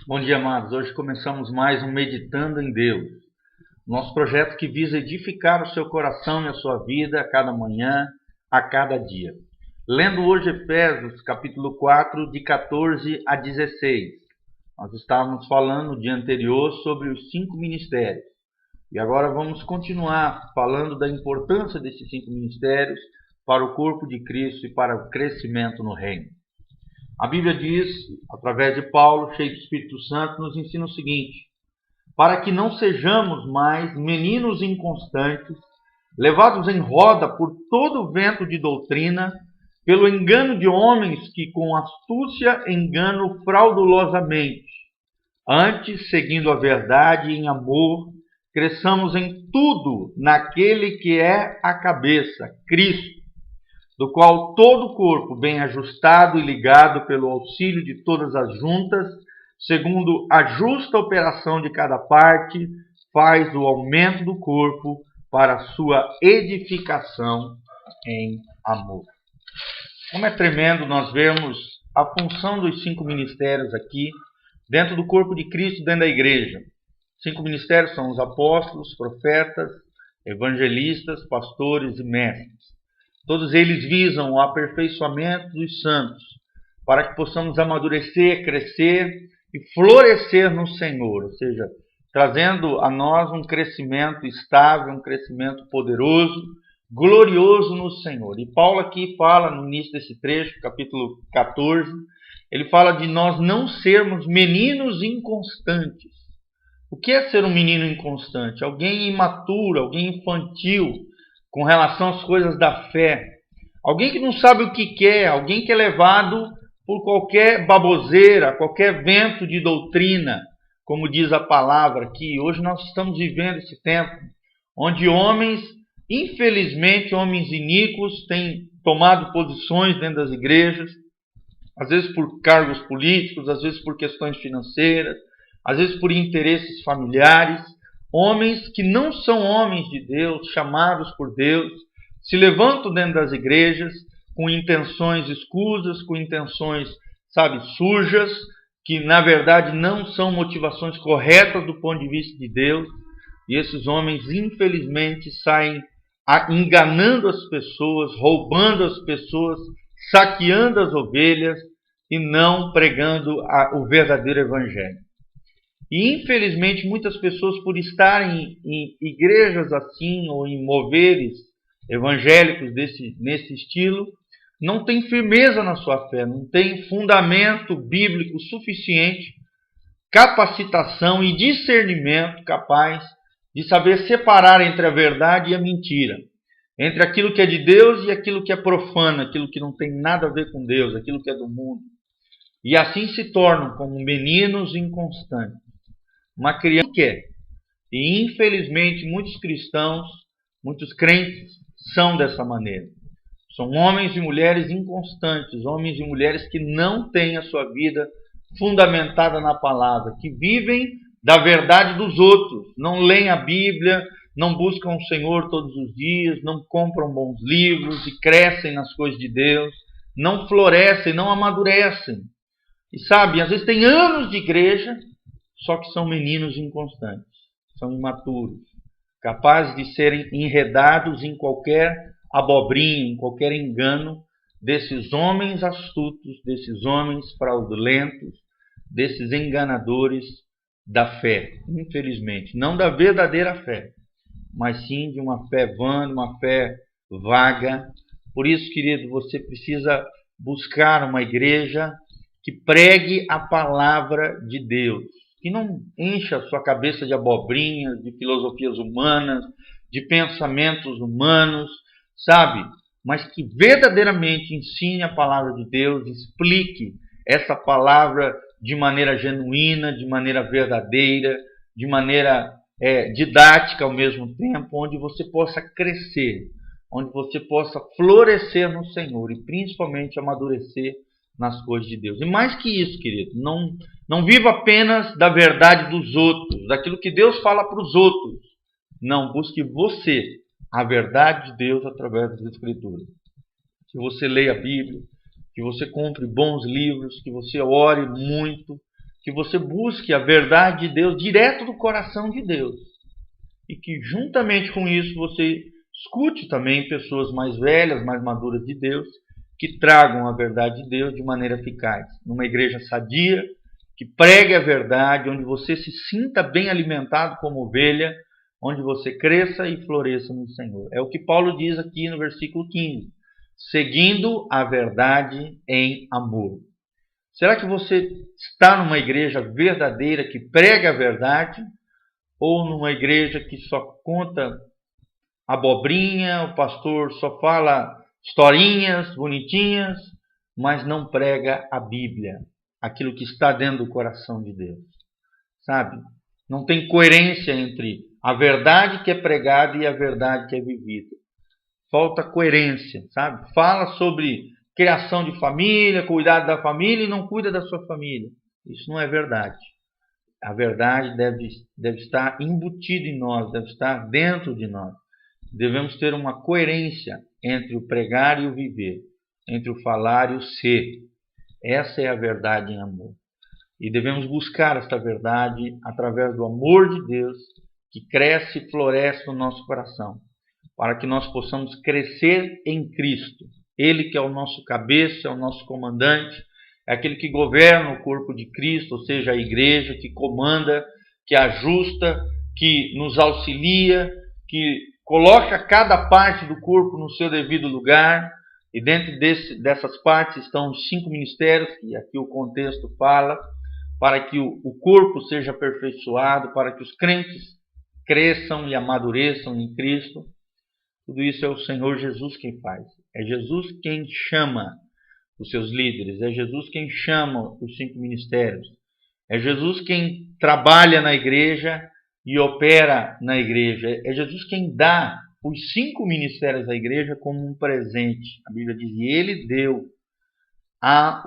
Bom dia, amados. Hoje começamos mais um Meditando em Deus. Nosso projeto que visa edificar o seu coração e a sua vida a cada manhã, a cada dia. Lendo hoje Efésios, capítulo 4, de 14 a 16. Nós estávamos falando no dia anterior sobre os 5 ministérios. E agora vamos continuar falando da importância desses 5 ministérios para o corpo de Cristo e para o crescimento no reino. A Bíblia diz, através de Paulo, cheio do Espírito Santo, nos ensina o seguinte: para que não sejamos mais meninos inconstantes, levados em roda por todo o vento de doutrina, pelo engano de homens que com astúcia enganam fraudulosamente. Antes, seguindo a verdade em amor, cresçamos em tudo naquele que é a cabeça, Cristo, do qual todo o corpo, bem ajustado e ligado pelo auxílio de todas as juntas, segundo a justa operação de cada parte, faz o aumento do corpo para a sua edificação em amor. Como é tremendo nós vermos a função dos 5 ministérios aqui, dentro do corpo de Cristo, dentro da igreja. 5 ministérios são os apóstolos, profetas, evangelistas, pastores e mestres. Todos eles visam o aperfeiçoamento dos santos, para que possamos amadurecer, crescer e florescer no Senhor, ou seja, trazendo a nós um crescimento estável, um crescimento poderoso, glorioso no Senhor. E Paulo aqui fala, no início desse trecho, capítulo 14, ele fala de nós não sermos meninos inconstantes. O que é ser um menino inconstante? Alguém imaturo, alguém infantil, com relação às coisas da fé. Alguém que não sabe o que quer, alguém que é levado por qualquer baboseira, qualquer vento de doutrina, como diz a palavra aqui. Hoje nós estamos vivendo esse tempo onde homens, infelizmente, homens iníquos, têm tomado posições dentro das igrejas, às vezes por cargos políticos, às vezes por questões financeiras, às vezes por interesses familiares. Homens que não são homens de Deus, chamados por Deus, se levantam dentro das igrejas com intenções escusas, com intenções, sujas, que na verdade não são motivações corretas do ponto de vista de Deus. E esses homens, infelizmente, saem enganando as pessoas, roubando as pessoas, saqueando as ovelhas e não pregando o verdadeiro evangelho. E infelizmente muitas pessoas, por estarem em igrejas assim ou em moveres evangélicos nesse estilo, não têm firmeza na sua fé, não têm fundamento bíblico suficiente, capacitação e discernimento capaz de saber separar entre a verdade e a mentira, entre aquilo que é de Deus e aquilo que é profano, aquilo que não tem nada a ver com Deus, aquilo que é do mundo. E assim se tornam como meninos inconstantes. Uma criança quer. E infelizmente muitos cristãos, muitos crentes são dessa maneira. São homens e mulheres inconstantes, homens e mulheres que não têm a sua vida fundamentada na palavra, que vivem da verdade dos outros, não leem a Bíblia, não buscam o Senhor todos os dias, não compram bons livros e crescem nas coisas de Deus, não florescem, não amadurecem. E às vezes tem anos de igreja, só que são meninos inconstantes, são imaturos, capazes de serem enredados em qualquer abobrinha, em qualquer engano desses homens astutos, desses homens fraudulentos, desses enganadores da fé, infelizmente. Não da verdadeira fé, mas sim de uma fé vã, uma fé vaga. Por isso, querido, você precisa buscar uma igreja que pregue a palavra de Deus, que não encha a sua cabeça de abobrinhas, de filosofias humanas, de pensamentos humanos, mas que verdadeiramente ensine a palavra de Deus, explique essa palavra de maneira genuína, de maneira verdadeira, de maneira didática ao mesmo tempo, onde você possa crescer, onde você possa florescer no Senhor e principalmente amadurecer nas coisas de Deus. E mais que isso, querido, não viva apenas da verdade dos outros, daquilo que Deus fala para os outros. Não, busque você a verdade de Deus através das Escrituras. Que você leia a Bíblia, que você compre bons livros, que você ore muito, que você busque a verdade de Deus direto do coração de Deus. E que juntamente com isso você escute também pessoas mais velhas, mais maduras de Deus, que tragam a verdade de Deus de maneira eficaz. Numa igreja sadia, que pregue a verdade, onde você se sinta bem alimentado como ovelha, onde você cresça e floresça no Senhor. É o que Paulo diz aqui no versículo 15. Seguindo a verdade em amor. Será que você está numa igreja verdadeira que prega a verdade? Ou numa igreja que só conta abobrinha, o pastor só fala historinhas bonitinhas, mas não prega a Bíblia, aquilo que está dentro do coração de Deus? Sabe? Não tem coerência entre a verdade que é pregada e a verdade que é vivida. Falta coerência, sabe? Fala sobre criação de família, cuidado da família e não cuida da sua família. Isso não é verdade. A verdade deve estar embutida em nós, deve estar dentro de nós. Devemos ter uma coerência entre o pregar e o viver, entre o falar e o ser. Essa é a verdade em amor. E devemos buscar esta verdade através do amor de Deus que cresce e floresce no nosso coração, para que nós possamos crescer em Cristo. Ele que é o nosso cabeça, é o nosso comandante, é aquele que governa o corpo de Cristo, ou seja, a igreja, que comanda, que ajusta, que nos auxilia, que coloca cada parte do corpo no seu devido lugar. E dentro dessas partes estão os 5 ministérios, que aqui o contexto fala, para que o corpo seja aperfeiçoado, para que os crentes cresçam e amadureçam em Cristo. Tudo isso é o Senhor Jesus quem faz. É Jesus quem chama os seus líderes. É Jesus quem chama os 5 ministérios. É Jesus quem trabalha na igreja e opera na igreja. É Jesus quem dá os 5 ministérios à igreja como um presente. A Bíblia diz, e Ele deu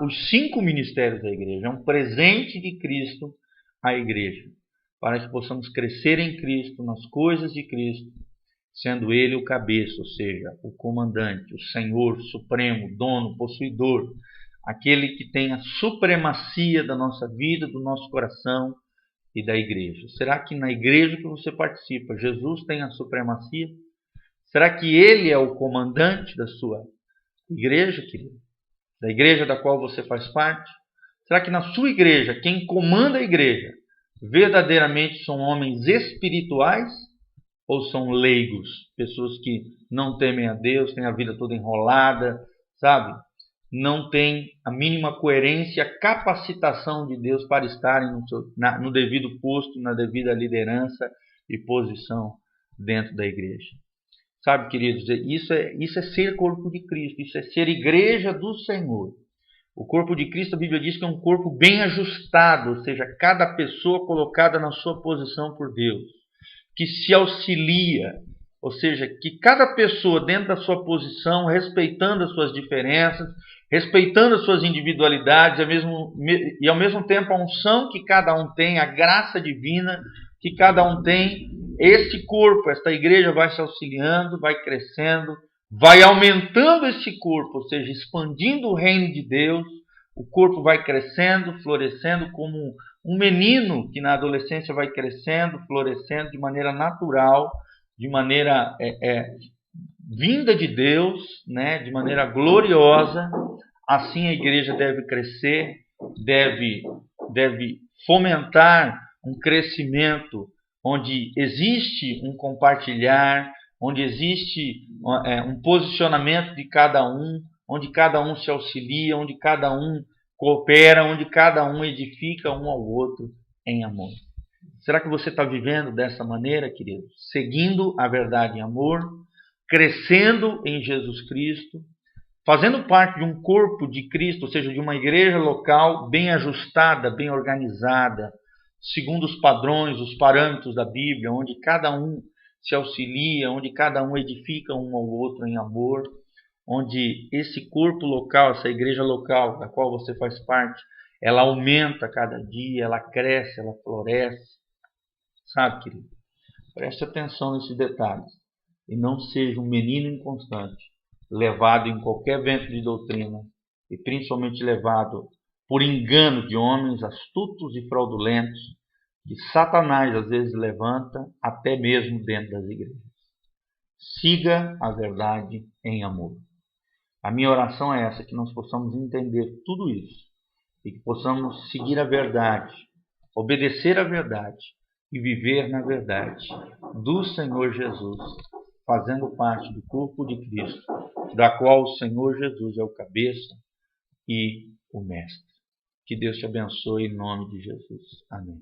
os 5 ministérios da igreja. É um presente de Cristo à igreja, para que possamos crescer em Cristo, nas coisas de Cristo, sendo Ele o cabeça, ou seja, o comandante, o Senhor supremo, dono, possuidor, aquele que tem a supremacia da nossa vida, do nosso coração e da igreja. Será que na igreja que você participa, Jesus tem a supremacia? Será que Ele é o comandante da sua igreja, querido? Da igreja da qual você faz parte? Será que na sua igreja, quem comanda a igreja, verdadeiramente são homens espirituais ou são leigos? Pessoas que não temem a Deus, têm a vida toda enrolada, sabe? Não têm a mínima coerência, capacitação de Deus para estarem no devido posto, na devida liderança e posição dentro da igreja. Sabe, queridos, isso é ser corpo de Cristo, isso é ser igreja do Senhor. O corpo de Cristo, a Bíblia diz que é um corpo bem ajustado, ou seja, cada pessoa colocada na sua posição por Deus, que se auxilia, ou seja, que cada pessoa dentro da sua posição, respeitando as suas diferenças, respeitando as suas individualidades, e ao mesmo tempo a unção que cada um tem, a graça divina que cada um tem, esse corpo, esta igreja vai se auxiliando, vai crescendo, vai aumentando esse corpo, ou seja, expandindo o reino de Deus. O corpo vai crescendo, florescendo como um menino que na adolescência vai crescendo, florescendo de maneira natural, de maneira vinda de Deus, né, de maneira gloriosa. Assim a igreja deve crescer, deve fomentar um crescimento onde existe um compartilhar, onde existe um posicionamento de cada um, onde cada um se auxilia, onde cada um coopera, onde cada um edifica um ao outro em amor. Será que você está vivendo dessa maneira, querido? Seguindo a verdade em amor, crescendo em Jesus Cristo, fazendo parte de um corpo de Cristo, ou seja, de uma igreja local bem ajustada, bem organizada, segundo os padrões, os parâmetros da Bíblia, onde cada um se auxilia, onde cada um edifica um ao outro em amor, onde esse corpo local, essa igreja local da qual você faz parte, ela aumenta cada dia, ela cresce, ela floresce. Sabe, querido? Preste atenção nesses detalhes e não seja um menino inconstante, levado em qualquer vento de doutrina e principalmente levado por engano de homens astutos e fraudulentos, que Satanás às vezes levanta até mesmo dentro das igrejas. Siga a verdade em amor. A minha oração é essa, que nós possamos entender tudo isso e que possamos seguir a verdade, obedecer à verdade e viver na verdade do Senhor Jesus, fazendo parte do corpo de Cristo, da qual o Senhor Jesus é o cabeça e o mestre. Que Deus te abençoe em nome de Jesus. Amém.